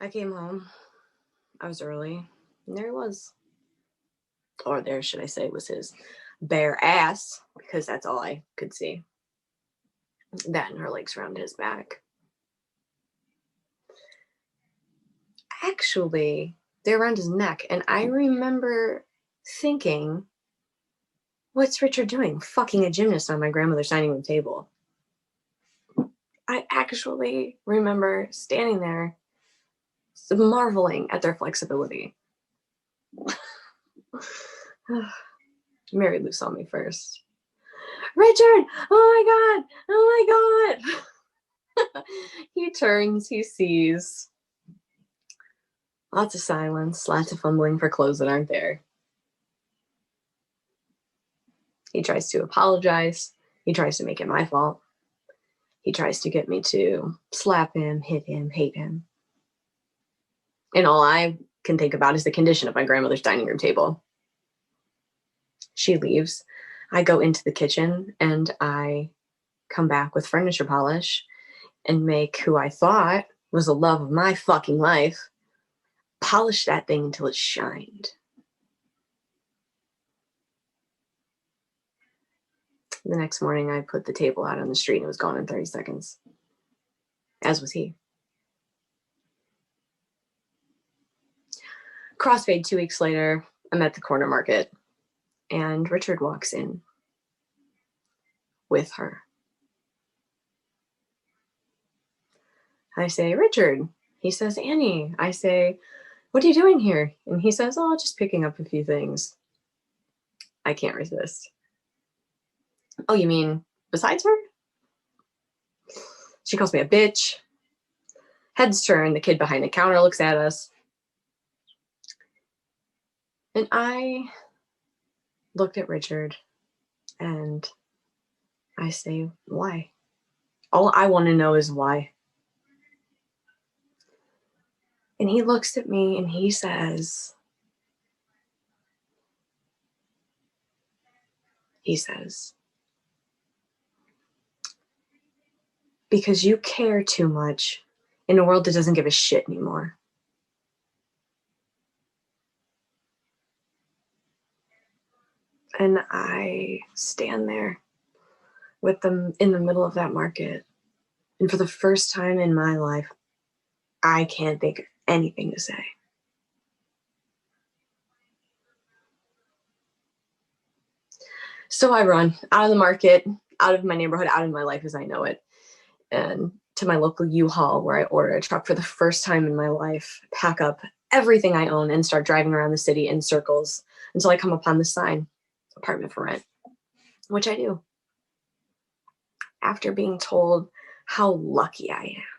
I came home. I was early. And there he was. Or there, should I say, was his bare ass, because that's all I could see. That and her legs around his back. Actually, they're around his neck. And I remember thinking, what's Richard doing? Fucking a gymnast on my grandmother's dining room table. I actually remember standing there marveling at their flexibility. Mary Lou saw me first. Richard! Oh my God! Oh my God! He turns, he sees. Lots of silence, lots of fumbling for clothes that aren't there. He tries to apologize. He tries to make it my fault. He tries to get me to slap him, hit him, hate him. And all I can think about is the condition of my grandmother's dining room table. She leaves. I go into the kitchen and I come back with furniture polish and make who I thought was the love of my fucking life polish that thing until it shined. The next morning, I put the table out on the street and it was gone in 30 seconds, as was he. Crossfade 2 weeks later, I'm at the corner market and Richard walks in with her. I say, Richard. He says, Annie. I say, what are you doing here? And he says, oh, just picking up a few things. I can't resist. Oh, you mean besides her? She calls me a bitch. Heads turn, the kid behind the counter looks at us. And I looked at Richard and I say, why? All I want to know is why. And he looks at me and he says, because you care too much in a world that doesn't give a shit anymore. And I stand there with them in the middle of that market. And for the first time in my life, I can't think of anything to say. So I run out of the market, out of my neighborhood, out of my life as I know it, and to my local U-Haul where I order a truck for the first time in my life, pack up everything I own and start driving around the city in circles until I come upon the sign, apartment for rent, which I do. After being told how lucky I am.